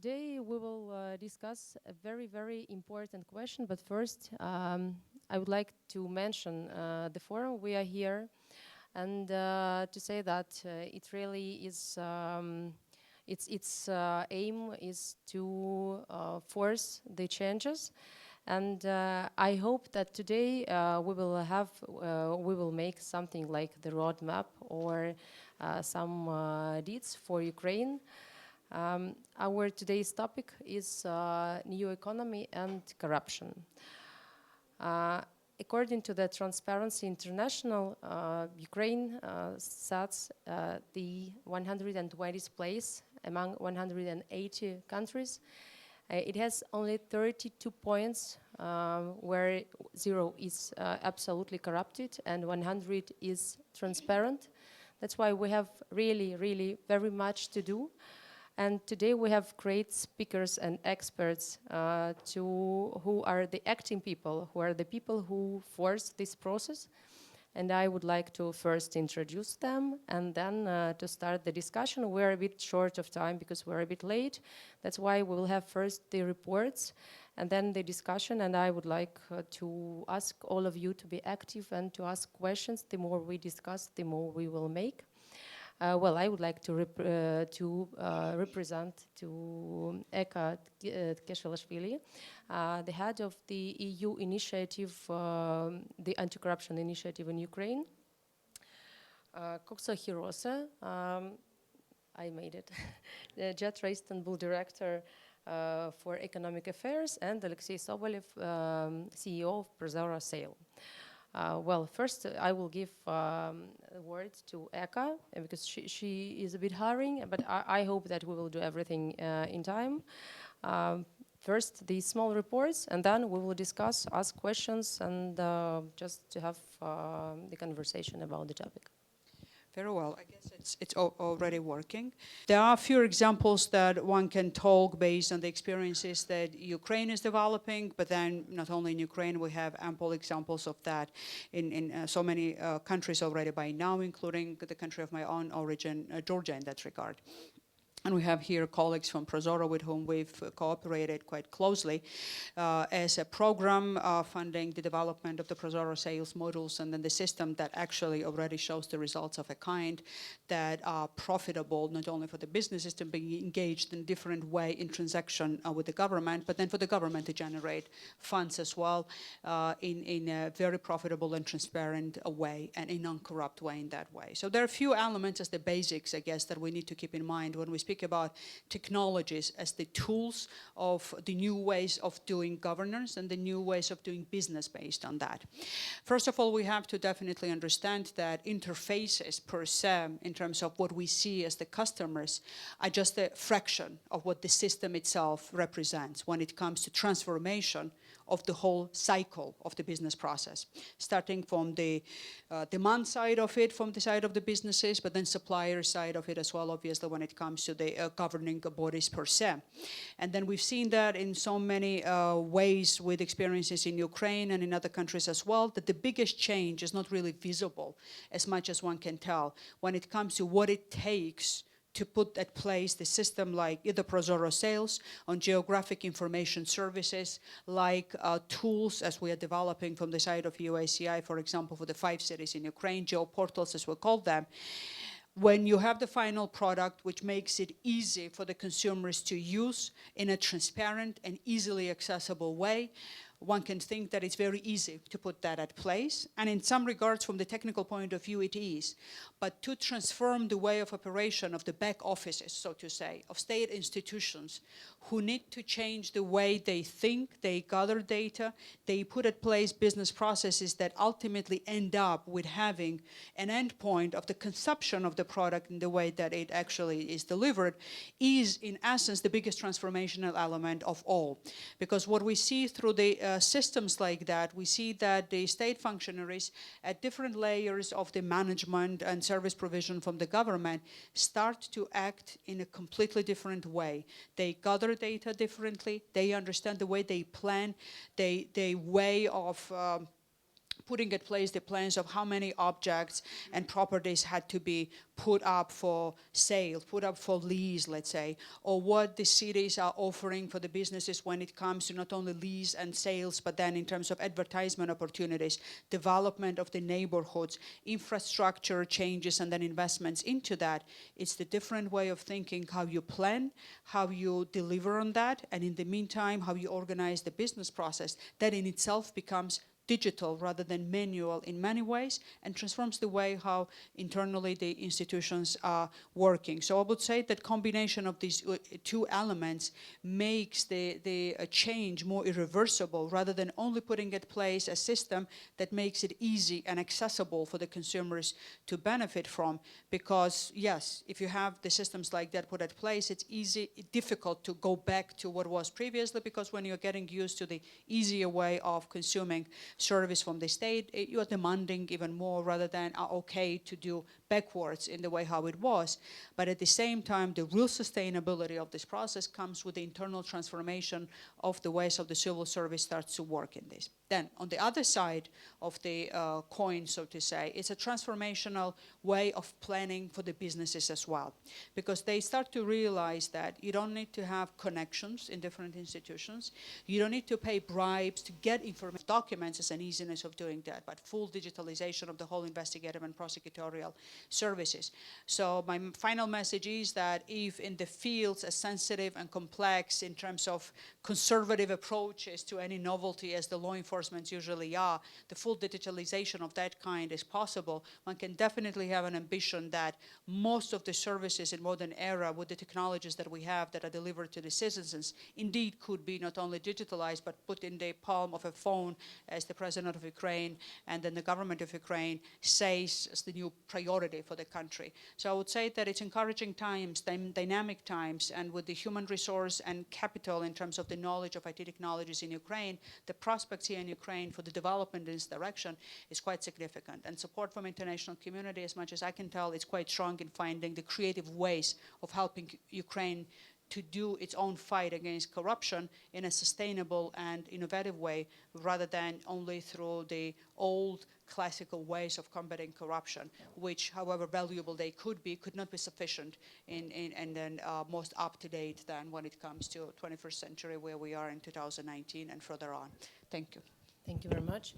Today we will discuss a very, very important question, but first I would like to mention the forum we are here and to say that it really is, its aim is to force the changes. And I hope that today we will make something like the roadmap or some deeds for Ukraine. Our today's topic is new economy and corruption. According to the Transparency International, Ukraine sits the 120th place among 180 countries. It has only 32 points where 0 is absolutely corrupted and 100 is transparent. That's why we have really, really very much to do. And today we have great speakers and experts who are the acting people, who are the people who force this process. And I would like to first introduce them and then to start the discussion. We're a bit short of time because we're a bit late. That's why we will have first the reports and then the discussion. And I would like to ask all of you to be active and to ask questions. The more we discuss, the more we will make. Well, I would like to represent to Eka Keshelashvili, the head of the EU initiative, the anti-corruption initiative in Ukraine. Koksa Hirose, I made it, the Jet Istanbul director for economic affairs, and Alexei Sobolev, CEO of Prozoro Sale. Well, first I will give a word to Eka because she is a bit hurrying, but I hope that we will do everything in time. First, the small reports, and then we will discuss, ask questions, and just to have the conversation about the topic. Very well. I guess it's already working. There are a few examples that one can talk based on the experiences that Ukraine is developing, but then not only in Ukraine, we have ample examples of that in so many countries already by now, including the country of my own origin, Georgia, in that regard. And we have here colleagues from Prozoro with whom we've cooperated quite closely as a program funding the development of the Prozoro sales models and then the system that actually already shows the results of a kind that are profitable not only for the businesses to be engaged in a different way in transaction with the government, but then for the government to generate funds as well in a very profitable and transparent way and a non-corrupt way in that way. So there are a few elements as the basics, I guess, that we need to keep in mind when we speak about technologies as the tools of the new ways of doing governance and the new ways of doing business based on that. First of all, we have to definitely understand that interfaces per se, in terms of what we see as the customers, are just a fraction of what the system itself represents when it comes to transformation of the whole cycle of the business process, starting from the demand side of it, from the side of the businesses, but then supplier side of it as well, obviously, when it comes to the governing bodies per se. And then we've seen that in so many ways with experiences in Ukraine and in other countries as well, that the biggest change is not really visible as much as one can tell when it comes to what it takes to put at place the system like either Prozoro sales on geographic information services, like tools as we are developing from the side of UACI, for example, for the 5 cities in Ukraine, geoportals as we call them. When you have the final product, which makes it easy for the consumers to use in a transparent and easily accessible way, one can think that it's very easy to put that at place. And in some regards, from the technical point of view, it is. But to transform the way of operation of the back offices, so to say, of state institutions, who need to change the way they think, they gather data, they put at place business processes that ultimately end up with having an endpoint of the consumption of the product in the way that it actually is delivered, is in essence the biggest transformational element of all. Because what we see through the systems like that, we see that the state functionaries at different layers of the management and service provision from the government start to act in a completely different way. They gather data differently, they understand the way they plan, they way of putting in place the plans of how many objects and properties had to be put up for sale, put up for lease, let's say, or what the cities are offering for the businesses when it comes to not only lease and sales, but then in terms of advertisement opportunities, development of the neighborhoods, infrastructure changes, and then investments into that. It's the different way of thinking, how you plan, how you deliver on that, and in the meantime, how you organize the business process. That in itself becomes digital rather than manual in many ways, and transforms the way how internally the institutions are working. So I would say that combination of these two elements makes the change more irreversible, rather than only putting in place a system that makes it easy and accessible for the consumers to benefit from. Because yes, if you have the systems like that put in place, it's difficult to go back to what was previously, because when you're getting used to the easier way of consuming service from the state, you are demanding even more, rather than are okay to do backwards in the way how it was. But at the same time, the real sustainability of this process comes with the internal transformation of the ways of the civil service starts to work in this. Then on the other side of the coin, so to say, it's a transformational way of planning for the businesses as well, because they start to realize that you don't need to have connections in different institutions. You don't need to pay bribes to get information. Documents is an easiness of doing that, but full digitalization of the whole investigative and prosecutorial services. So my final message is that if in the fields as sensitive and complex in terms of conservative approaches to any novelty as the law enforcement usually are, the full digitalization of that kind is possible, one can definitely have an ambition that most of the services in modern era with the technologies that we have that are delivered to the citizens indeed could be not only digitalized but put in the palm of a phone, as the president of Ukraine and then the government of Ukraine says as the new priority for the country. So I would say that it's encouraging times, dynamic times, and with the human resource and capital in terms of the knowledge of IT technologies in Ukraine, the prospects here in Ukraine for the development in this direction is quite significant. And support from international community, as much as I can tell, is quite strong in finding the creative ways of helping Ukraine to do its own fight against corruption in a sustainable and innovative way, rather than only through the old classical ways of combating corruption, which, however valuable they could not be sufficient and then most up-to-date than when it comes to 21st century, where we are in 2019 and further on. Thank you. Thank you very much.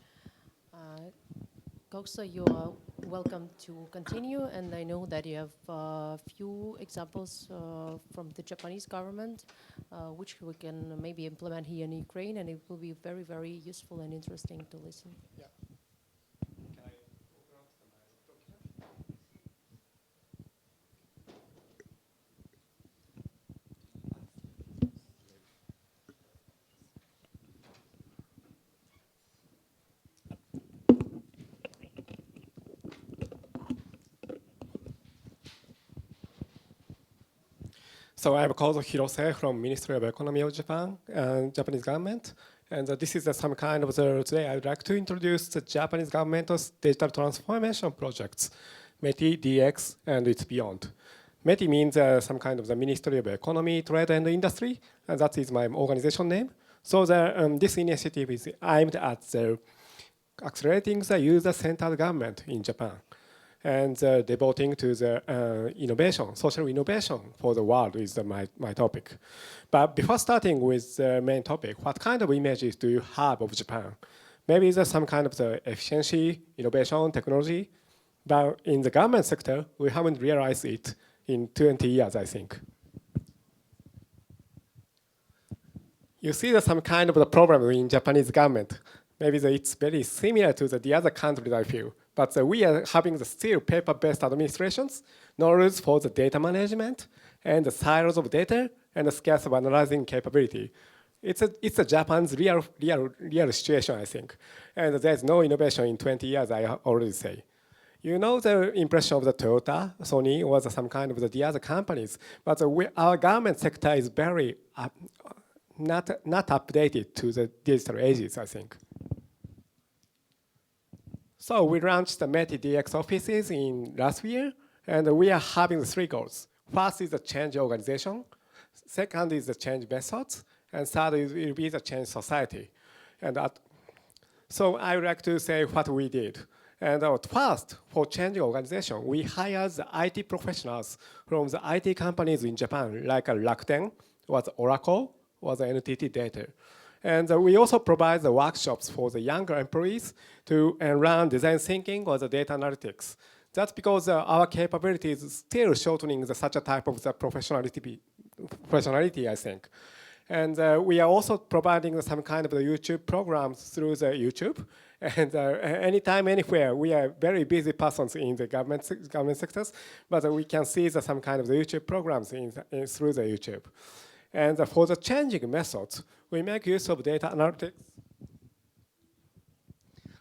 Kokso, you are welcome to continue, and I know that you have a few examples from the Japanese government, which we can maybe implement here in Ukraine, and it will be very, very useful and interesting to listen. Yeah. So I'm Kozo Hirose from Ministry of Economy of Japan and Japanese government. And this is some kind of today I would like to introduce the Japanese government's digital transformation projects, METI, DX, and it's beyond. METI means some kind of the Ministry of Economy, Trade and Industry, and that is my organization name. So this initiative is aimed at accelerating the user-centered government in Japan, and devoting to the innovation, social innovation for the world is my topic. But before starting with the main topic, what kind of images do you have of Japan? Maybe there's some kind of the efficiency, innovation, technology, but in the government sector, we haven't realized it in 20 years, I think. You see that some kind of the problem in Japanese government. Maybe it's very similar to the other countries, I feel. But we are having the still paper-based administrations, no rules for the data management, and the silos of data, and the scarce of analyzing capability. It's a Japan's real situation, I think. And there's no innovation in 20 years, I already say. You know the impression of the Toyota, Sony, or some kind of the other companies, but our government sector is very not updated to the digital ages, I think. So we launched the METI DX offices in last year, and we are having 3 goals. First is the change organization, second is the change methods, and third will be the change society. And So I would like to say what we did. And first, for changing organization, we hired the IT professionals from the IT companies in Japan, like Rakuten, was Oracle, was NTT Data. And we also provide the workshops for the younger employees to learn design thinking or the data analytics. That's because our capability is still shortening such a type of the professionality, I think. And we are also providing some kind of the YouTube programs through the YouTube. And anytime, anywhere, we are very busy persons in the government sectors, but we can see some kind of the YouTube programs through the YouTube. And for the changing methods, we make use of data analytics,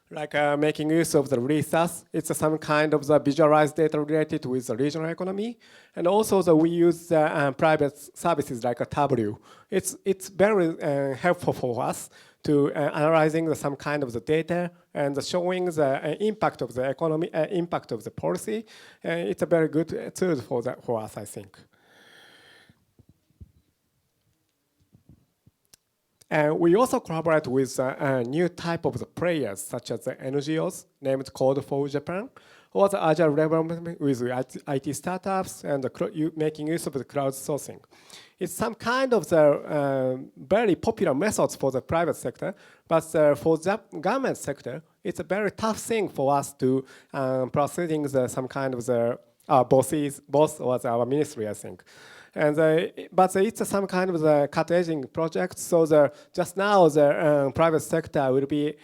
like making use of the research. It's some kind of the visualized data related with the regional economy. And also we use private services like a Tableau. It's very helpful for us to analyzing some kind of the data and showing the impact of the economy, impact of the policy. It's a very good tool for us, I think. We also collaborate with a new type of the players, such as the NGOs, named Code for Japan, or the agile development with IT startups and making use of the crowdsourcing. It's some kind of the very popular methods for the private sector, but for the government sector, it's a very tough thing for us to proceeding some kind of the boss was our ministry, I think. And but it's some kind of the cutting project. So just now the private sector will be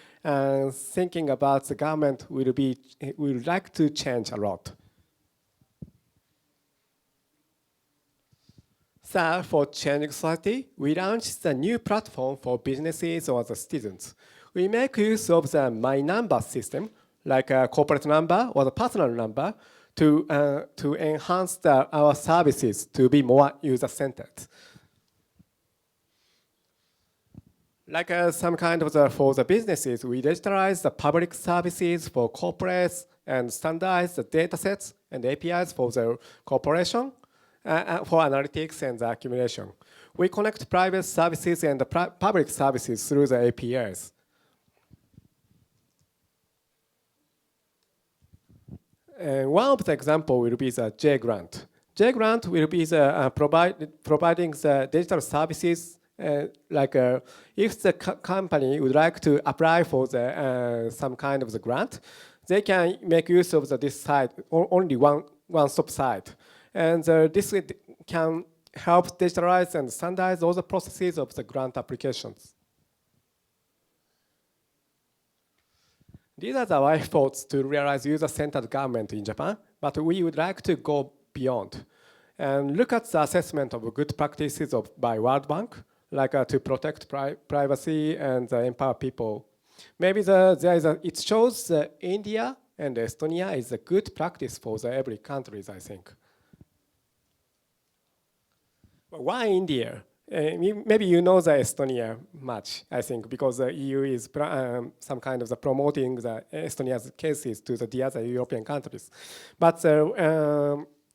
thinking about the government will like to change a lot. So for changing society, we launched a new platform for businesses or the students. We make use of the My Number system, like a corporate number or the personal number, to enhance our services to be more user-centered. Like some kind of for the businesses, we digitalize the public services for corporates and standardize the data sets and APIs for the corporation for analytics and the accumulation. We connect private services and the public services through the APIs. One of the examples will be the J-Grant. J-Grant will be the providing the digital services. If the company would like to apply for the some kind of the grant, they can make use of this site, only one-stop site, and this can help digitalize and standardize all the processes of the grant applications. These are our efforts to realize user-centered government in Japan, but we would like to go beyond and look at the assessment of good practices by World Bank, like to protect privacy and empower people. Maybe it shows India and Estonia is a good practice for every country, I think. But why India? Maybe you know the Estonia much, I think, because the EU is some kind of promoting the Estonia's cases to the other European countries. But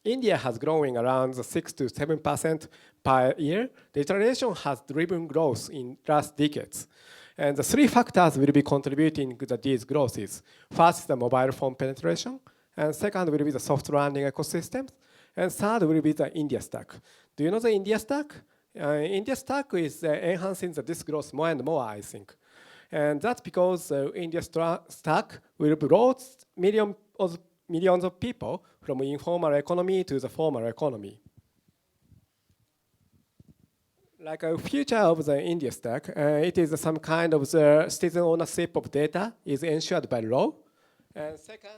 India has growing around 6 to 7% per year. Digitalization has driven growth in last decades. And the three factors will be contributing to these growths. First is the mobile phone penetration, and second will be the soft landing ecosystems, and third will be the India stack. Do you know the India stack? India stack is enhancing this growth more and more, I think. And that's because India stack will brought millions of people from informal economy to the formal economy. Like a future of the India stack, it is some kind of the citizen ownership of data is ensured by law. And second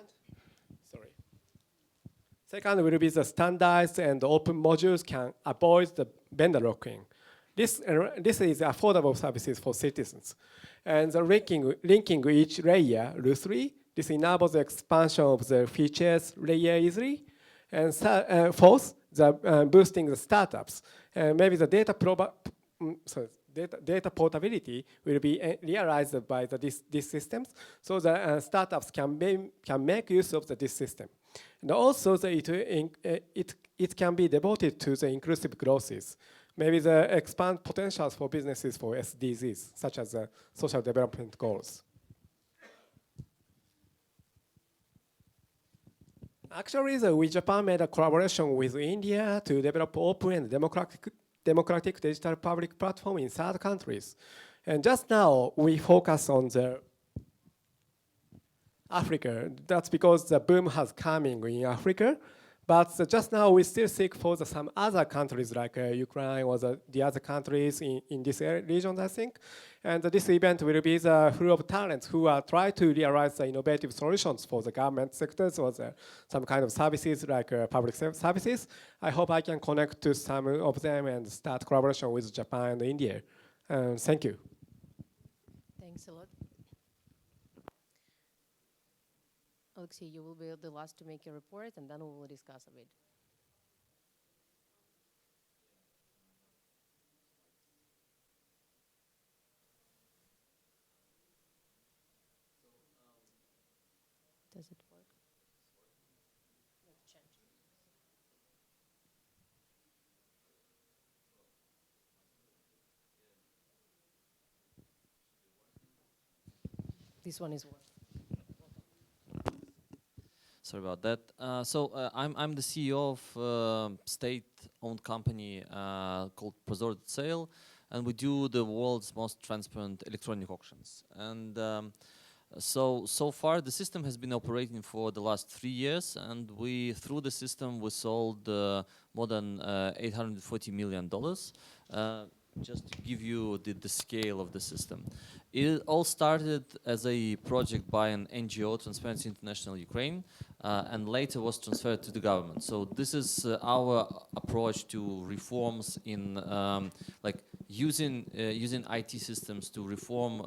will be the standardized and open modules can avoid the vendor lock-in. This is affordable services for citizens. And the linking each layer loosely, this enables the expansion of the features layer easily. And fourth, boosting the startups. Maybe the data portability will be realized by these systems, so the startups can make use of this system. And also, it can be devoted to the inclusive growths. Maybe the expand potentials for businesses for SDGs, such as the social development goals. Actually, we Japan made a collaboration with India to develop open and democratic digital public platform in third countries. And just now, we focus on the Africa. That's because the boom has coming in Africa. But just now, we still seek for some other countries like Ukraine or the other countries in this region, I think. And this event will be full of talents who are trying to realize the innovative solutions for the government sectors or some kind of services like public services. I hope I can connect to some of them and start collaboration with Japan and India. Thank you. Thanks a lot. Alexei, you will be the last to make your report, and then we will discuss a bit. Does it work? Let's change. This one is working. Sorry about that. I'm the CEO of a state-owned company called Prozor Sale, and we do the world's most transparent electronic auctions. And so far, the system has been operating for the last 3 years, and through the system, we sold more than $840 million. Just to give you the scale of the system. It all started as a project by an NGO, Transparency International Ukraine, and later was transferred to the government. So this is our approach to reforms in like using IT systems to reform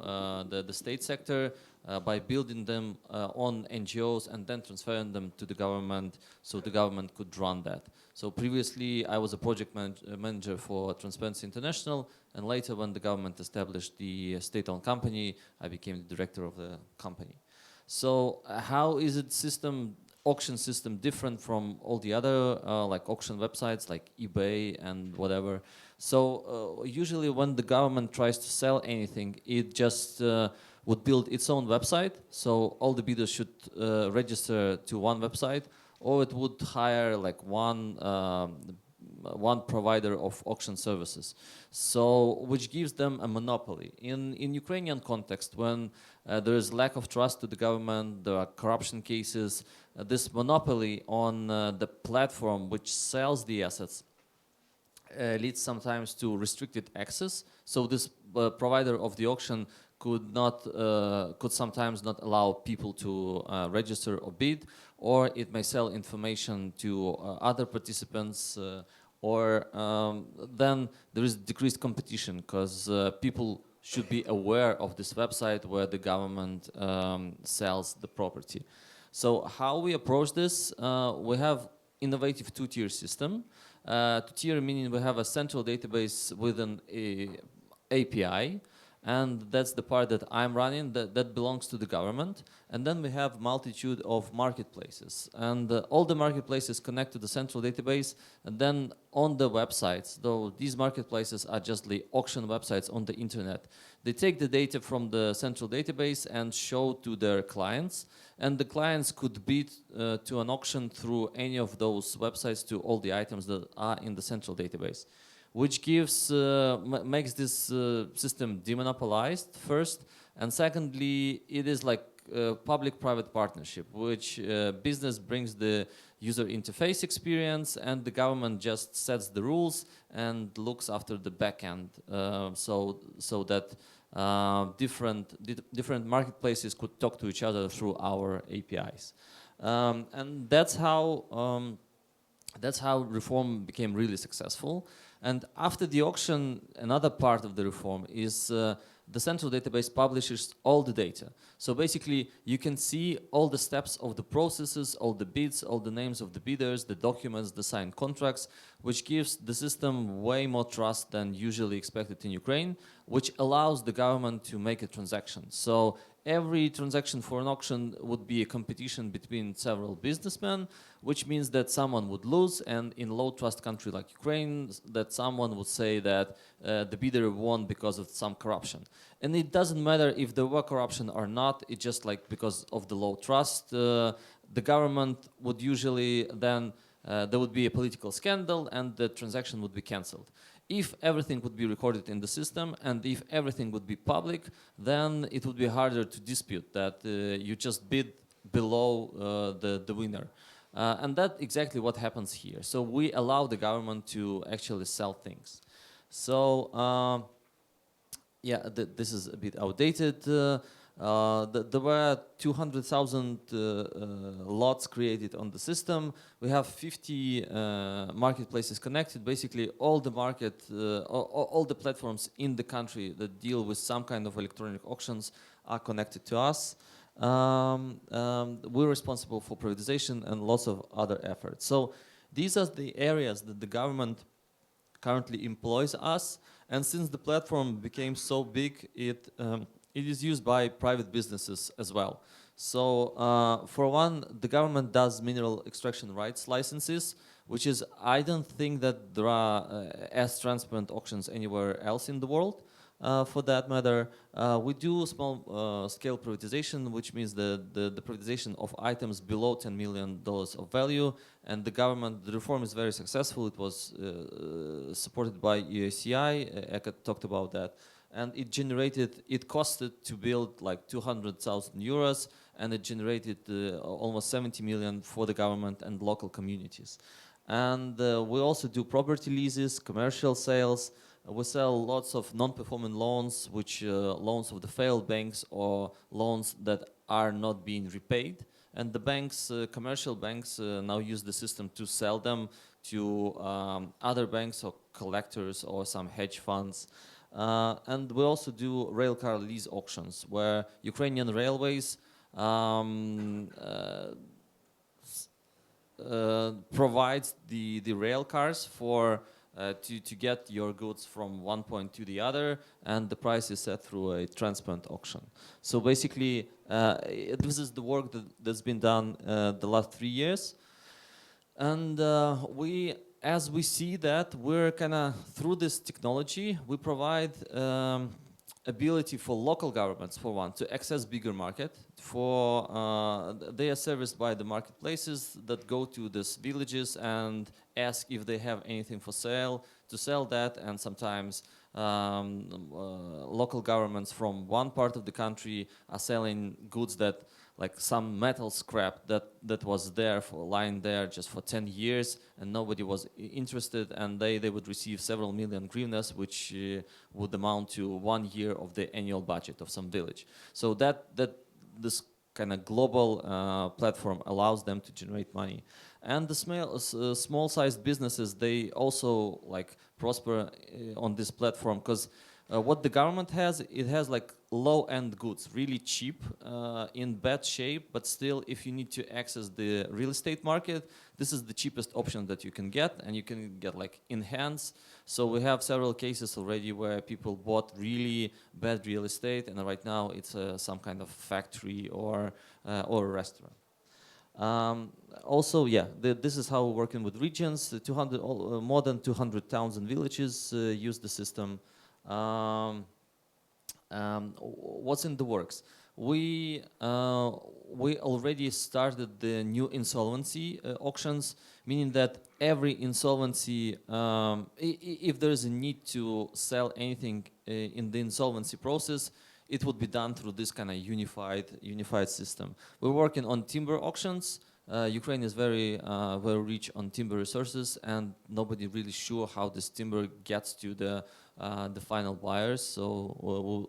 the state sector by building them on NGOs and then transferring them to the government so the government could run that. So previously I was a project manager for Transparency International, and later when the government established the state-owned company, I became the director of the company. So how is auction system different from all the other like auction websites like eBay and whatever? So usually when the government tries to sell anything, it just would build its own website. So all the bidders should register to one website, or it would hire like one provider of auction services, so which gives them a monopoly. In Ukrainian context, when there is lack of trust to the government, there are corruption cases, this monopoly on the platform which sells the assets leads sometimes to restricted access. So this provider of the auction could sometimes not allow people to register or bid, or it may sell information to other participants, or then there is decreased competition because people should be aware of this website where the government sells the property. So how we approach this, we have innovative two-tier system. Two-tier meaning we have a central database with an API, and that's the part that I'm running, that belongs to the government. And then we have multitude of marketplaces, and all the marketplaces connect to the central database. And then on the websites, though these marketplaces are just the auction websites on the internet, they take the data from the central database and show to their clients, and the clients could bid to an auction through any of those websites to all the items that are in the central database, which makes this system demonopolized first, and secondly, it is like public-private partnership, which business brings the user interface experience, and the government just sets the rules and looks after the back end, so that different marketplaces could talk to each other through our APIs, and that's how reform became really successful. And after the auction, another part of the reform is the central database publishes all the data. So basically, you can see all the steps of the processes, all the bids, all the names of the bidders, the documents, the signed contracts, which gives the system way more trust than usually expected in Ukraine, which allows the government to make a transaction. So every transaction for an auction would be a competition between several businessmen, which means that someone would lose, and in a low-trust country like Ukraine, that someone would say that the bidder won because of some corruption. And it doesn't matter if there were corruption or not, it's just like because of the low trust, the government would usually then, there would be a political scandal and the transaction would be cancelled. If everything would be recorded in the system and if everything would be public, then it would be harder to dispute that you just bid below the winner. And that's exactly what happens here. So we allow the government to actually sell things. So yeah, this is a bit outdated. There were 200,000 lots created on the system. We have 50 marketplaces connected. Basically, all the all the platforms in the country that deal with some kind of electronic auctions are connected to us. We're responsible for privatization and lots of other efforts. So these are the areas that the government currently employs us. And since the platform became so big, it is used by private businesses as well. So for one, the government does mineral extraction rights licenses, which is, I don't think that there are as transparent auctions anywhere else in the world. For that matter, we do small scale privatization, which means the privatization of items below $10 million of value. And the reform is very successful. It was supported by USCI. Eka talked about that. And it costed to build like 200,000 euros, and it generated almost 70 million for the government and local communities. And we also do property leases, commercial sales. We sell lots of non-performing loans, which loans of the failed banks or loans that are not being repaid. And the banks, commercial banks, now use the system to sell them to other banks or collectors or some hedge funds. And we also do railcar lease auctions, where Ukrainian railways provides the rail cars for to get your goods from one point to the other, and the price is set through a transparent auction. So basically, this is the work that's been done the last 3 years, and as we see that we're kind of through this technology, we provide ability for local governments, for one, to access bigger market. They are serviced by the marketplaces that go to these villages and ask if they have anything for sale, to sell that. And sometimes local governments from one part of the country are selling goods that, like some metal scrap that was there lying there just for 10 years and nobody was interested, and they would receive several million hryvnias, which would amount to 1 year of the annual budget of some village. So this kind of global platform allows them to generate money. And the small-sized businesses, they also like prosper on this platform, because what the government has, it has like low-end goods, really cheap, in bad shape, but still, if you need to access the real estate market, this is the cheapest option that you can get, and you can get like in hands. So we have several cases already where people bought really bad real estate, and right now it's some kind of factory or a restaurant. Also, yeah, this is how we're working with regions. More than 200 towns and villages use the system. What's in the works? We already started the new insolvency auctions, meaning that every insolvency, if there is a need to sell anything in the insolvency process, it would be done through this kind of unified system. We're working on timber auctions. Ukraine is very rich on timber resources, and nobody really sure how this timber gets to the final buyers. So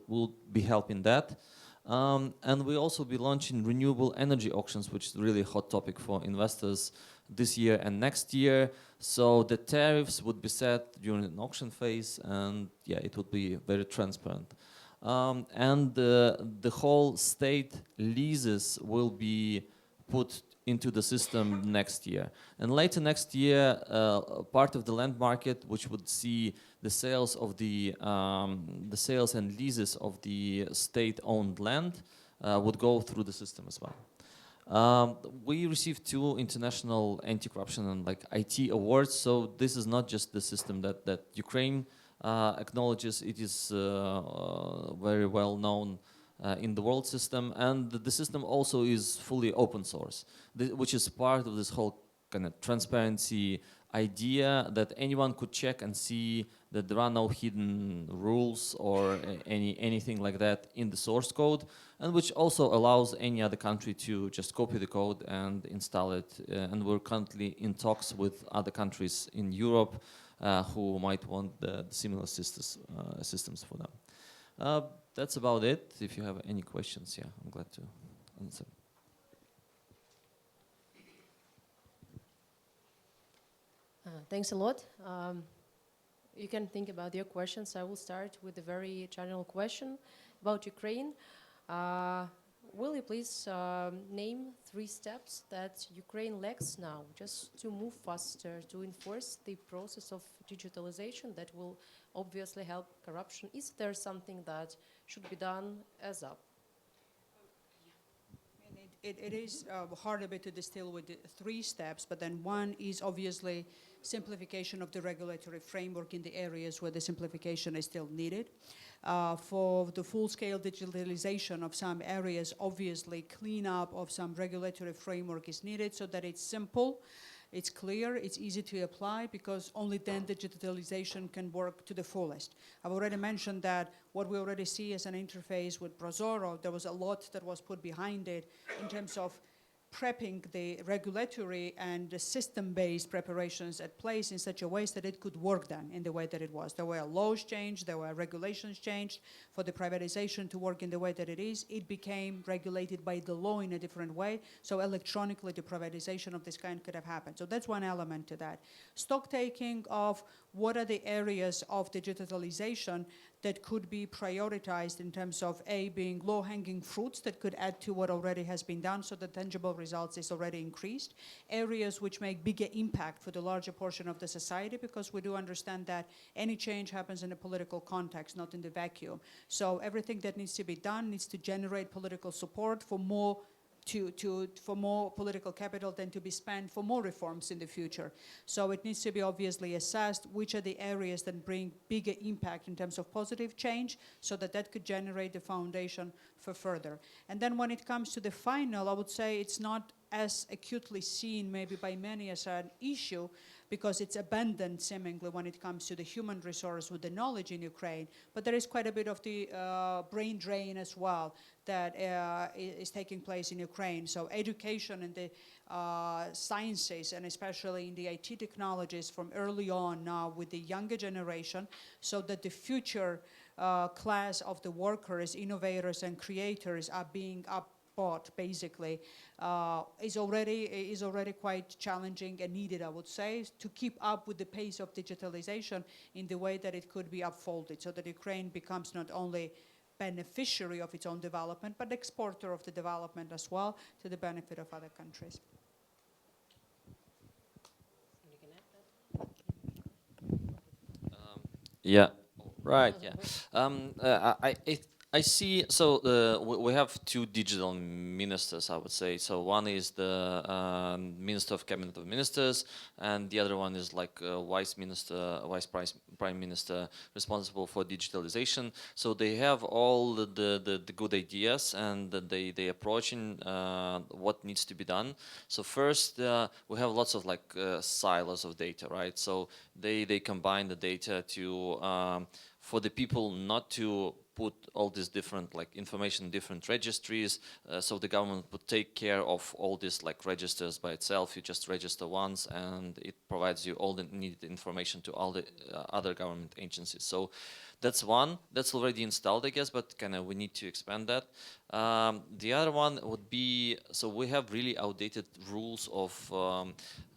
we'll be helping that. And we'll also be launching renewable energy auctions, which is a really hot topic for investors this year and next year. So the tariffs would be set during an auction phase, and yeah, it would be very transparent. And the whole state leases will be put into the system next year. And later next year, part of the land market, which would see the sales of the sales and leases of the state-owned land, would go through the system as well. We received 2 international anti-corruption and like IT awards. So this is not just the system that Ukraine acknowledges. It is very well known in the world system, and the system also is fully open source, which is part of this whole kind of transparency idea, that anyone could check and see that there are no hidden rules or anything like that in the source code, and which also allows any other country to just copy the code and install it. And we're currently in talks with other countries in Europe who might want the similar systems for them. That's about it. If you have any questions, yeah, I'm glad to answer. Thanks a lot. You can think about your questions. I will start with a very general question about Ukraine. Will you please name 3 steps that Ukraine lacks now just to move faster, to enforce the process of digitalization that will obviously help corruption? Is there something that should be done as up? It is hard a bit to distill with the 3 steps, but then one is obviously simplification of the regulatory framework in the areas where the simplification is still needed. For the full-scale digitalization of some areas, obviously cleanup of some regulatory framework is needed so that it's simple, it's clear, it's easy to apply, because only then digitalization can work to the fullest. I've already mentioned that what we already see as an interface with Prozoro, there was a lot that was put behind it in terms of prepping the regulatory and the system-based preparations at place in such a way that it could work then in the way that it was. There were laws changed, there were regulations changed for the privatization to work in the way that it is. It became regulated by the law in a different way, so electronically the privatization of this kind could have happened. So that's one element to that. Stock taking of what are the areas of digitalization that could be prioritized in terms of being low-hanging fruits that could add to what already has been done, so the tangible results is already increased. Areas which make bigger impact for the larger portion of the society, because we do understand that any change happens in a political context, not in the vacuum. So everything that needs to be done needs to generate political support for more for more political capital than to be spent for more reforms in the future. So it needs to be obviously assessed which are the areas that bring bigger impact in terms of positive change, so that that could generate the foundation for further. And then when it comes to the final, I would say it's not as acutely seen maybe by many as an issue, because it's abundant seemingly when it comes to the human resource with the knowledge in Ukraine, but there is quite a bit of the brain drain as well that is taking place in Ukraine. So education in the sciences, and especially in the IT technologies from early on now with the younger generation, so that the future class of the workers, innovators and creators are being bought basically, is already quite challenging and needed, I would say, to keep up with the pace of digitalization in the way that it could be unfolded, so that Ukraine becomes not only beneficiary of its own development, but exporter of the development as well, to the benefit of other countries. Yeah, right. Yeah, I see. So we have 2 digital ministers, I would say. So one is the Minister of Cabinet of Ministers, and the other one is like Vice Prime Minister responsible for digitalization. So they have all the good ideas, and they approaching what needs to be done. So first, we have lots of like silos of data, right? So they combine the data to for the people not to put all this different like information in different registries, so the government would take care of all this like registers by itself. You just register once and it provides you all the needed information to all the other government agencies. So that's one that's already installed, I guess, but kind of we need to expand that. The other one would be, so we have really outdated rules of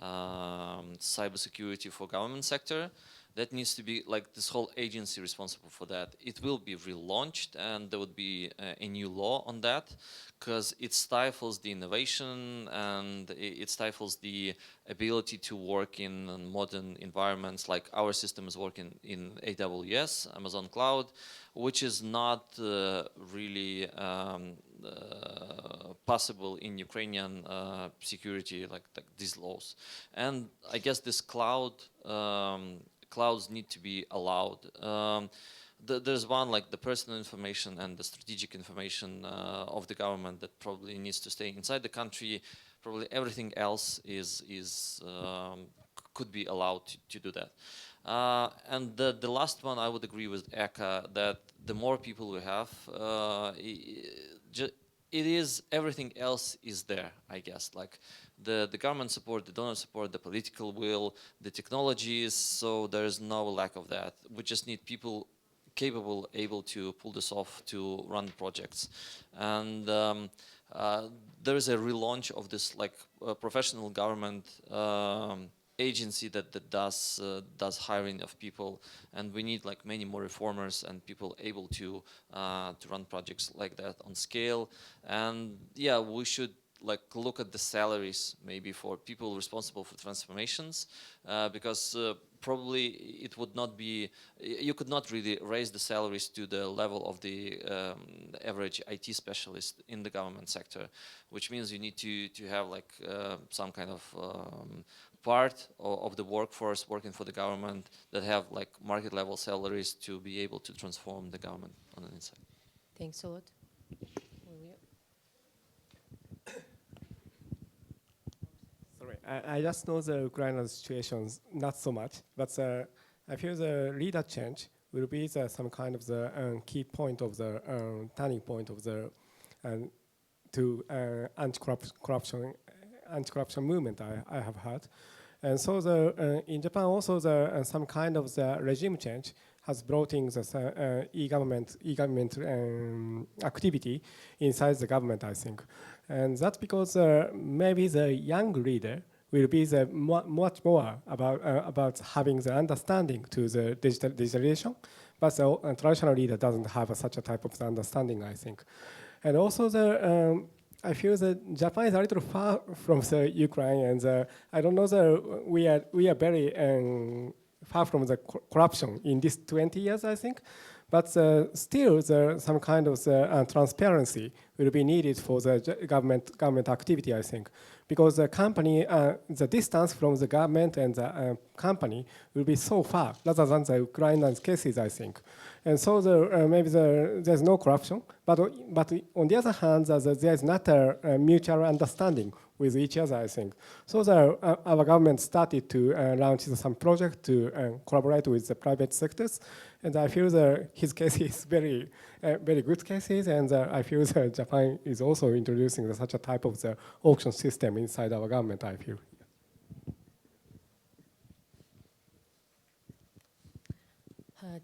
cybersecurity for government sector. That needs to be like this whole agency responsible for that. It will be relaunched, and there would be a new law on that, because it stifles the innovation and it stifles the ability to work in modern environments. Like our system is working in AWS, Amazon Cloud, which is not really possible in Ukrainian security, like these laws. And I guess this clouds need to be allowed. there's one, like the personal information and the strategic information of the government that probably needs to stay inside the country. Probably everything else could be allowed to do that. And the last one, I would agree with Eka that the more people we have, it is, everything else is there, I guess, like the government support, the donor support, the political will, the technologies, so there's no lack of that. We just need people capable, able to pull this off, to run projects. And there is a relaunch of this like professional government agency that does hiring of people, and we need like many more reformers and people able to run projects like that on scale. And yeah, we should like look at the salaries maybe for people responsible for transformations, because probably it would not be, you could not really raise the salaries to the level of the average IT specialist in the government sector, which means you need to have like some kind of part of the workforce working for the government that have like market level salaries to be able to transform the government on the inside. Thanks a lot. Sorry, I just know the Ukrainian situations not so much, but I feel the leader change will be some kind of the key point of the turning point of the to anti-corruption movement I have heard. And so in Japan also some kind of the regime change has brought in the e-government activity inside the government, I think. And that's because maybe the young leader will be much more about having the understanding to the digitalization, but the traditional leader doesn't have such a type of understanding, I think. And also I feel that Japan is a little far from the Ukraine, and I don't know we are very far from the corruption in these 20 years, I think. But still, some kind of transparency will be needed for the government activity, I think, because the company, the distance from the government and the company will be so far, rather than the Ukrainian cases, I think. And so maybe there's no corruption, but on the other hand, there's not a mutual understanding with each other, I think. So our government started to launch some project to collaborate with the private sectors, and I feel his case is very good cases, and I feel that Japan is also introducing such a type of the auction system inside our government, I feel.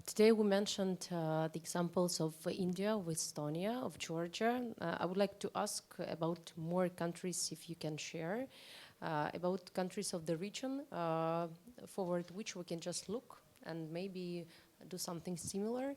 Today we mentioned the examples of India, with Estonia, of Georgia. I would like to ask about more countries, if you can share, about countries of the region forward which we can just look and maybe do something similar,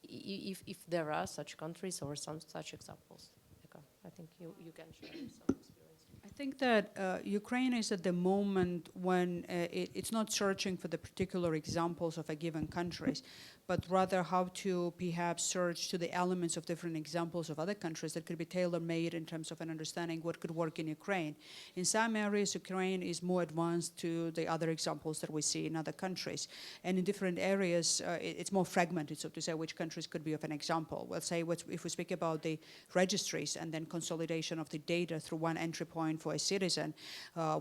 if there are such countries or some such examples. Okay. I think you can share some experience. I think that Ukraine is at the moment when it's not searching for the particular examples of a given countries, but rather how to perhaps search to the elements of different examples of other countries that could be tailor-made in terms of an understanding what could work in Ukraine. In some areas, Ukraine is more advanced to the other examples that we see in other countries. And in different areas, it's more fragmented, so to say, which countries could be of an example. Let's say if we speak about the registries and then consolidation of the data through one entry point for a citizen,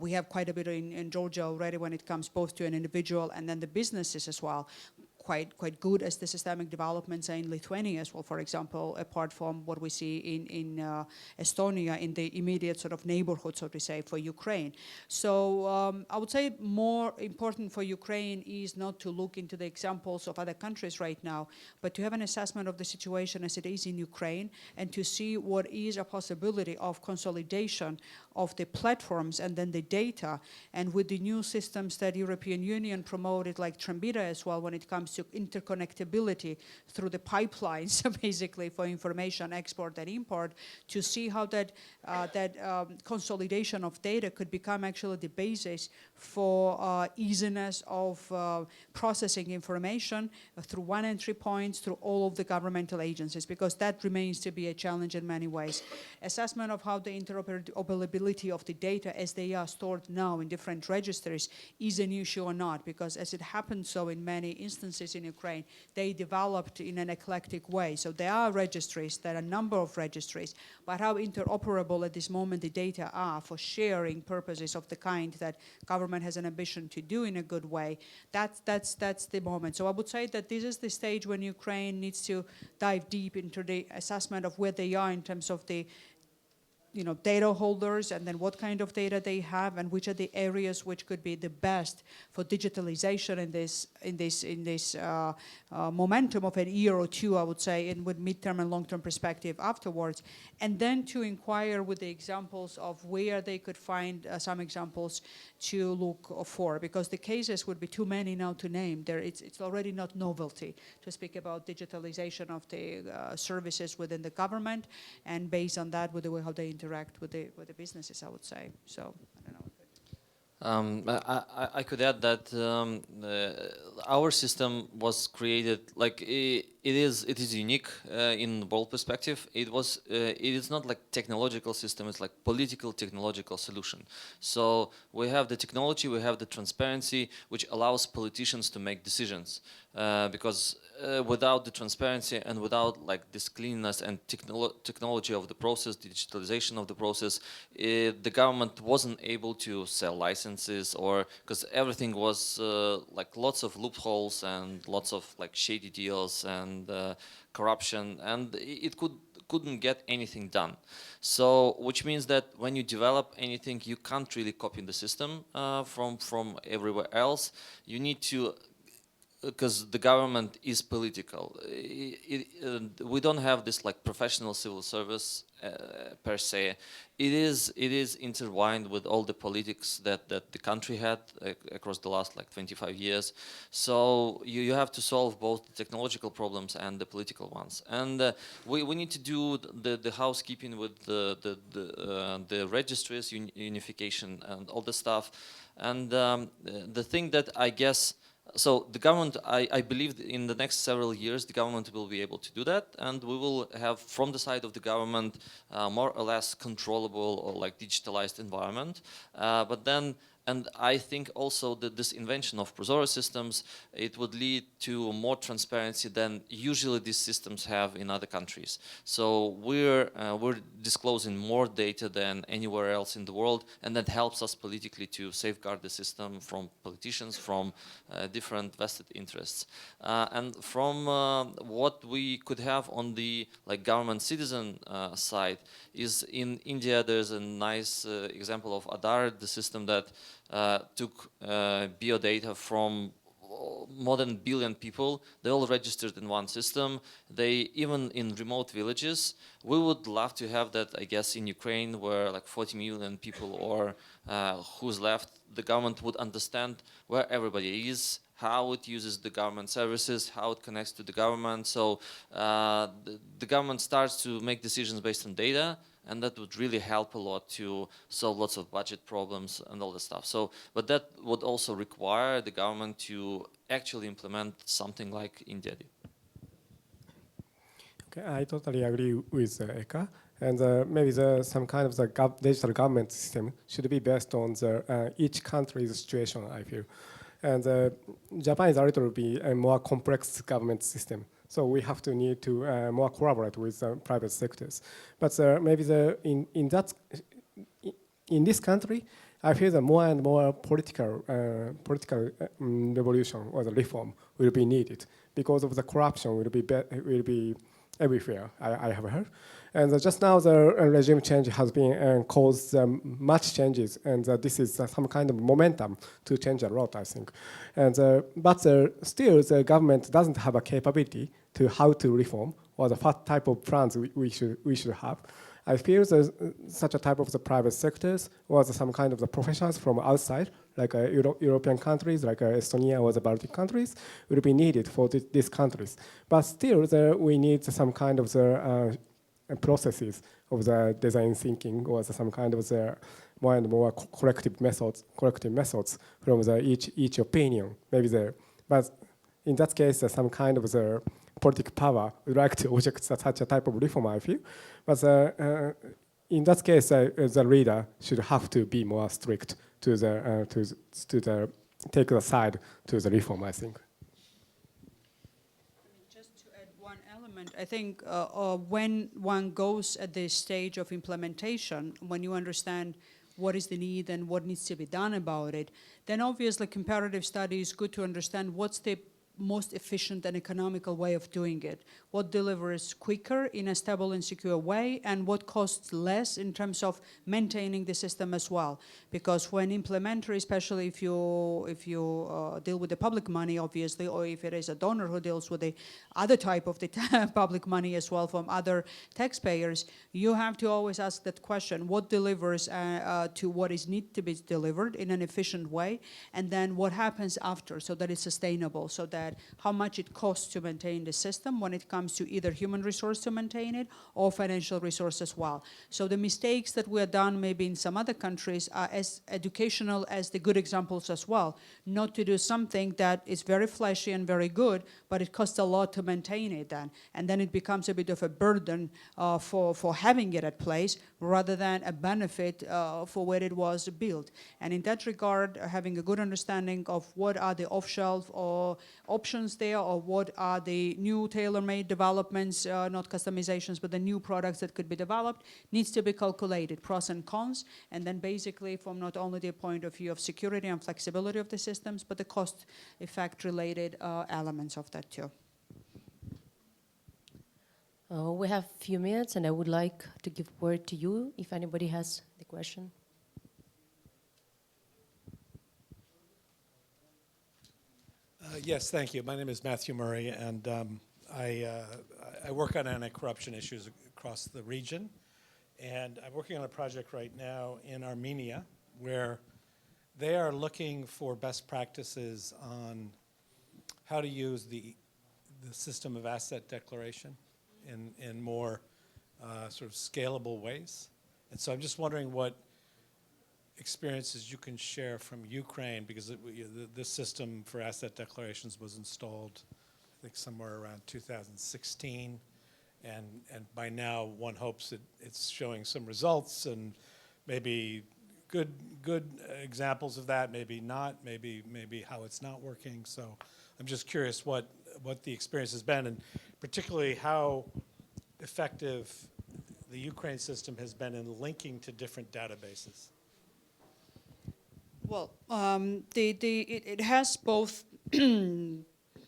we have quite a bit in Georgia already when it comes both to an individual and then the businesses as well. Quite good as the systemic developments in Lithuania as well, for example, apart from what we see in Estonia in the immediate sort of neighborhood, so to say, for Ukraine. So I would say more important for Ukraine is not to look into the examples of other countries right now, but to have an assessment of the situation as it is in Ukraine and to see what is a possibility of consolidation of the platforms and then the data. And with the new systems that European Union promoted, like Trambita as well, when it comes to interconnectability through the pipelines, basically, for information export and import, to see how that consolidation of data could become actually the basis for easiness of processing information through one entry point, through all of the governmental agencies, because that remains to be a challenge in many ways. Assessment of how the interoperability of the data as they are stored now in different registries is an issue or not, because as it happens so in many instances, services in Ukraine, they developed in an eclectic way. So there are registries, there are a number of registries, but how interoperable at this moment the data are for sharing purposes of the kind that government has an ambition to do in a good way, that's the moment. So I would say that this is the stage when Ukraine needs to dive deep into the assessment of where they are in terms of the data holders, and then what kind of data they have, and which are the areas which could be the best for digitalization in this momentum of a year or two, I would say, and with midterm and long-term perspective afterwards, and then to inquire with the examples of where they could find some examples to look for, because the cases would be too many now to name. It's already not novelty to speak about digitalization of the services within the government, and based on that, with the way how they interact with the businesses, I would say. So I don't know. I could add that our system was created like it is unique in the world perspective. It is not like technological system. It's like political technological solution. So we have the technology, we have the transparency, which allows politicians to make decisions. Because without the transparency and without like this cleanness and technology of the process, digitalization of the process, the government wasn't able to sell licenses, or because everything was like lots of loopholes and lots of like shady deals and corruption, and it couldn't get anything done. So which means that when you develop anything, you can't really copy the system from everywhere else. You need to, because the government is political. We don't have this like professional civil service per se. It is intertwined with all the politics that the country had across the last like 25 years. So you have to solve both the technological problems and the political ones. And we need to do the housekeeping with the registries, unification and all the stuff. And the thing that I guess, so the government, I believe in the next several years, the government will be able to do that, and we will have from the side of the government more or less controllable or like digitalized environment. But then, and I think also that this invention of Prozora systems, it would lead to more transparency than usually these systems have in other countries. So we're disclosing more data than anywhere else in the world, and that helps us politically to safeguard the system from politicians, from different vested interests. And from what we could have on the like government citizen side is in India. There's a nice example of Aadhaar, the system that took biodata from more than 1 billion people. They all registered in one system. They, even in remote villages, we would love to have that, I guess, in Ukraine, where like 40 million people or who's left, the government would understand where everybody is, how it uses the government services, how it connects to the government. So the government starts to make decisions based on data, and that would really help a lot to solve lots of budget problems and all the stuff. So, but that would also require the government to actually implement something like India did. Okay, I totally agree with Eka. And maybe some kind of the digital government system should be based on each country's situation, I feel. And Japan is a little bit a more complex government system. So we have to need to more collaborate with private sectors. But maybe in this country, I feel that more and more political revolution or the reform will be needed because of the corruption will be everywhere. I have heard. And just now the regime change has been caused much changes, and this is some kind of momentum to change a lot, I think. And but still, the government doesn't have a capability to how to reform or what type of plans we should have. I feel that such a type of the private sectors or some kind of the professionals from outside, like European countries, like Estonia or the Baltic countries, will be needed for these countries. But still, we need some kind of the processes of the design thinking or some kind of the more and more collective methods from each opinion. Maybe but in that case, some kind of the political power would like to object such a type of reform, I feel. But in that case, the leader should have to be more strict to take the side to the reform, I think. comment. I think when one goes at this stage of implementation, when you understand what is the need and what needs to be done about it, then obviously comparative study is good to understand what's the most efficient and economical way of doing it, what delivers quicker in a stable and secure way, and what costs less in terms of maintaining the system as well. Because when implementary, especially if you deal with the public money, obviously, or if it is a donor who deals with the other type of the public money as well from other taxpayers, you have to always ask that question, what delivers to what is need to be delivered in an efficient way, and then what happens after so that it's sustainable, so that how much it costs to maintain the system when it comes to either human resource to maintain it or financial resource as well. So the mistakes that were done maybe in some other countries are as educational as the good examples as well. Not to do something that is very flashy and very good, but it costs a lot to maintain it then. And then it becomes a bit of a burden for having it at place rather than a benefit for where it was built. And in that regard, having a good understanding of what are the off-shelf or options there, or what are the new tailor-made developments, not customizations, but the new products that could be developed, needs to be calculated, pros and cons, and then basically from not only the point of view of security and flexibility of the systems, but the cost-effect related elements of that too. We have a few minutes, and I would like to give word to you if anybody has the question. Yes, thank you. My name is Matthew Murray, and I work on anti-corruption issues across the region. And I'm working on a project right now in Armenia where they are looking for best practices on how to use the system of asset declaration in more sort of scalable ways. And so I'm just wondering what experiences you can share from Ukraine, because this system for asset declarations was installed, I think, somewhere around 2016, and by now one hopes that it's showing some results and maybe good examples of that, maybe not, maybe how it's not working. So I'm just curious what the experience has been, and particularly how effective the Ukraine system has been in linking to different databases. Well, it has both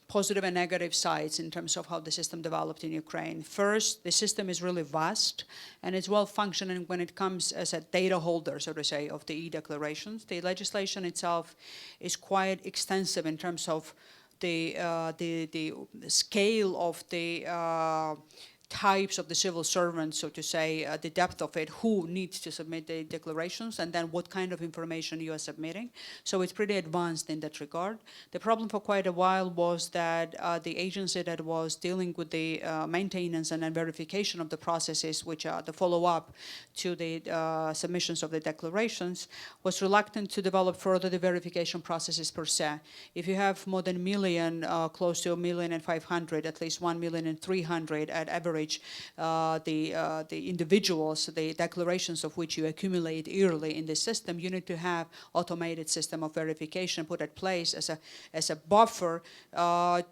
positive and negative sides in terms of how the system developed in Ukraine. First, the system is really vast and it's well functioning when it comes as a data holder, so to say, of the e-declarations. The legislation itself is quite extensive in terms of the scale of the types of the civil servants, so to say, the depth of it, who needs to submit the declarations, and then what kind of information you are submitting. So it's pretty advanced in that regard. The problem for quite a while was that the agency that was dealing with the maintenance and then verification of the processes, which are the follow-up to the submissions of the declarations, was reluctant to develop further the verification processes per se. If you have more than a million, close to 1,500,000, at least 1,300,000 at average, the individuals, the declarations of which you accumulate yearly in the system, you need to have automated system of verification put at place as a buffer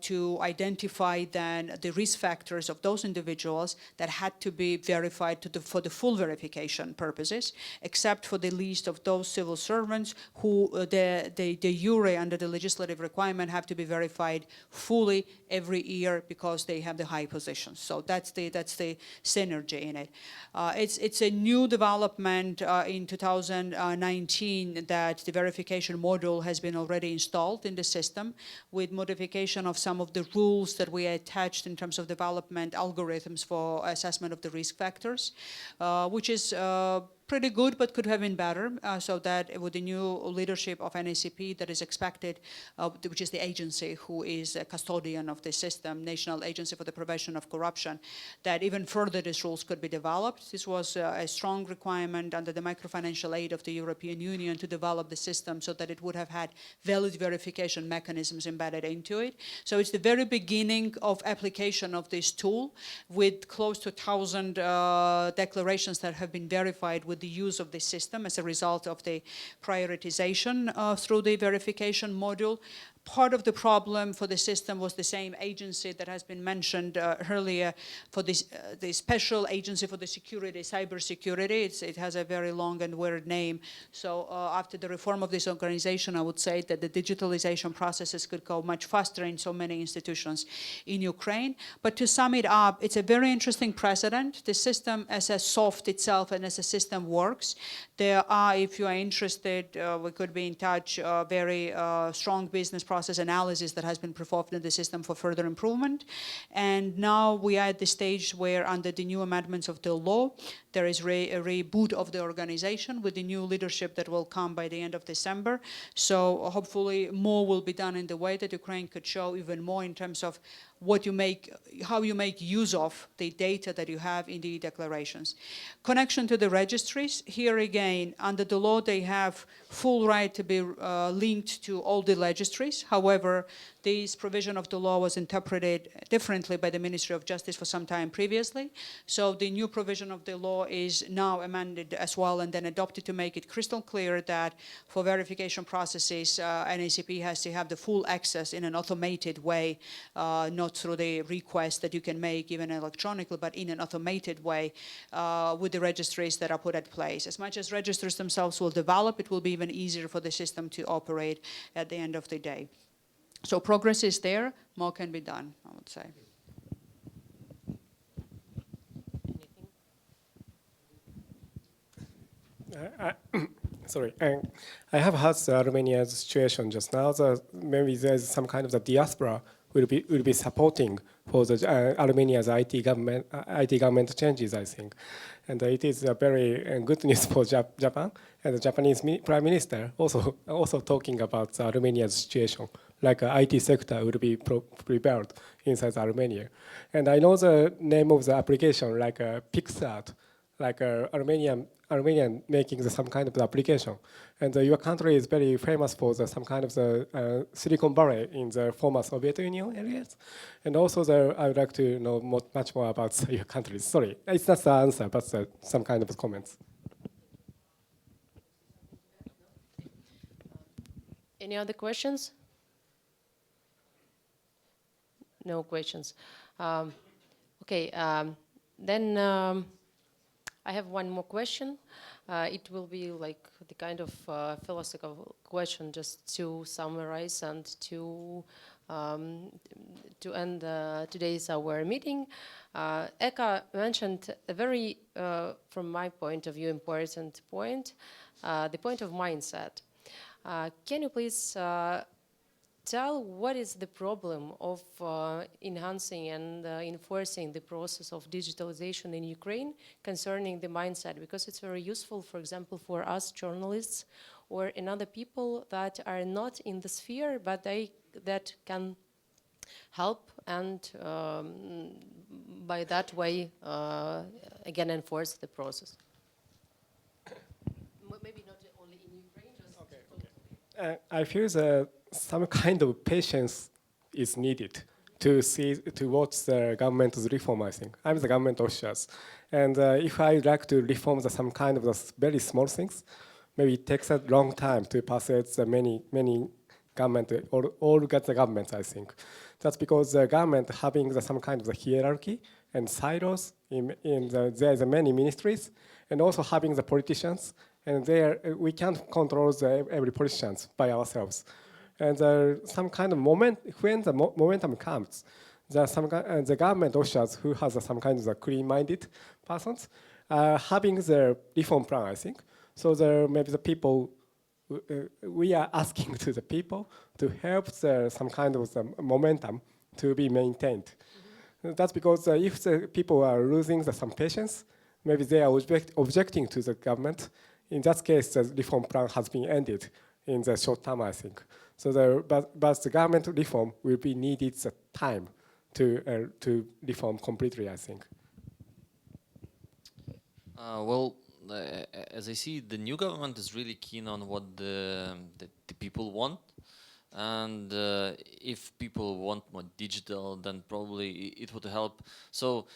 to identify then the risk factors of those individuals that had to be verified for the full verification purposes, except for the list of those civil servants who the jure under the legislative requirement have to be verified fully every year because they have the high positions. So that's the synergy in it. It's a new development in 2019 that the verification module has been already installed in the system with modification of some of the rules that we attached in terms of development algorithms for assessment of the risk factors, which is pretty good, but could have been better, so that with the new leadership of NACP that is expected, which is the agency who is a custodian of the system, National Agency for the Prevention of Corruption, that even further these rules could be developed. This was a strong requirement under the microfinancial aid of the European Union to develop the system so that it would have had valid verification mechanisms embedded into it. So it's the very beginning of application of this tool with close to 1,000 declarations that have been verified with the use of this system as a result of the prioritization through the verification module. part of the problem for the system was the same agency that has been mentioned earlier for this the special agency for the security, cybersecurity. It has a very long and weird name. So after the reform of this organization, I would say that the digitalization processes could go much faster in so many institutions in Ukraine. But to sum it up, it's a very interesting precedent. The system as a soft itself and as a system works. There are, if you are interested, we could be in touch, very strong business process analysis that has been performed in the system for further improvement. And now we are at the stage where under the new amendments of the law, there is a reboot of the organization with the new leadership that will come by the end of December. So hopefully more will be done in the way that Ukraine could show even more in terms of what you make, how you make use of the data that you have in the declarations. Connection to the registries, here again, under the law, they have full right to be linked to all the registries. However, this provision of the law was interpreted differently by the Ministry of Justice for some time previously. So the new provision of the law is now amended as well and then adopted to make it crystal clear that for verification processes, NACP has to have the full access in an automated way, not through the request that you can make even electronically, but in an automated way with the registries that are put at place. As much as registers themselves will develop, it will be even easier for the system to operate at the end of the day. So progress is there, more can be done, I would say. Sorry, I have heard Armenia's situation just now. Maybe there's some kind of the diaspora will be supporting for the Armenia's IT government changes, I think, and it is a very good news for Japan. And the Japanese Prime Minister also talking about Armenia's situation, like IT sector would be prepared inside Armenia. And I know the name of the application, like PixArt, like Armenian making some kind of the application. And your country is very famous for some kind of the Silicon Valley in the former Soviet Union areas. And also I would like to know much more about your country. Sorry, it's not the answer, but some kind of comments. Any other questions? No questions. Okay, then I have one more question. It will be like the kind of philosophical question, just to summarize and to end today's our meeting. Eka mentioned a very, from my point of view, important point, the point of mindset. Can you please tell what is the problem of enhancing and enforcing the process of digitalization in Ukraine concerning the mindset? Because it's very useful, for example, for us journalists or in other people that are not in the sphere, but that can help and by that way, again, enforce the process. Maybe not only in Ukraine, just okay. I feel that some kind of patience is needed to watch the government's reform, I think. I'm the government officials. And if I like to reform some kind of very small things, maybe it takes a long time to persuade the many government, all the governments, I think. That's because the government having some kind of the hierarchy and silos there's many ministries, and also having the politicians, and we can't control every politicians by ourselves. And some kind of moment, when the momentum comes, the government officials who has some kind of the clean-minded persons having the reform plan, I think. So maybe the people, we are asking to the people to help some kind of the momentum to be maintained. Mm-hmm. That's because if the people are losing some patience, maybe they are objecting to the government. In that case, the reform plan has been ended in the short term, I think. So but the government reform will be needed the time to reform completely, I think. Well, as I see, the new government is really keen on what the people want. And if people want more digital, then probably it would help. So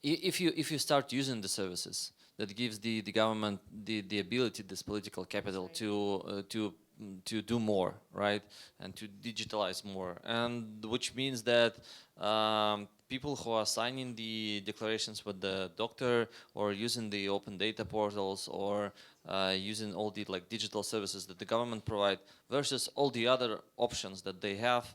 if you start using the services, that gives the government the ability, this political capital, to to do more, right, and to digitalize more, and which means that people who are signing the declarations with the doctor or using the open data portals or using all the like digital services that the government provide versus all the other options that they have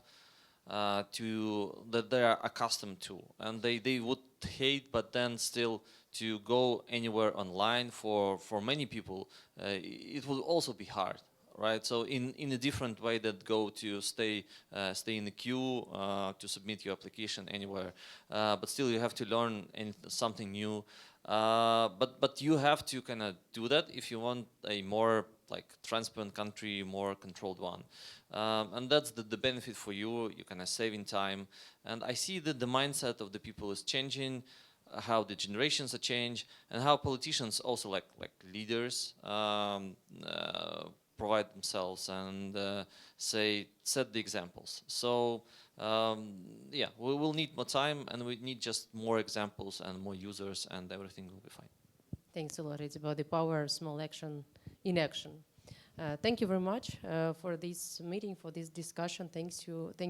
that they are accustomed to, and they would hate, but then still to go anywhere online for many people it will also be hard, right? So in a different way that go to stay in the queue to submit your application anywhere, but still you have to learn something new. But you have to kind of do that if you want a more like transparent country, more controlled one, and that's the benefit for you. You kind of saving time, and I see that the mindset of the people is changing. How the generations are changed, and how politicians also like leaders provide themselves and set the examples. So yeah, we will need more time, and we need just more examples and more users, and everything will be fine. Thanks a lot. It's about the power of small action in action. Thank you very much for this meeting, for this discussion. Thank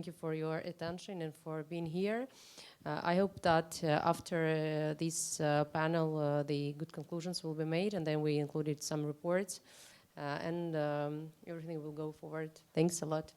you for your attention and for being here. I hope that after this panel, the good conclusions will be made, and then we included some reports, and everything will go forward. Thanks a lot.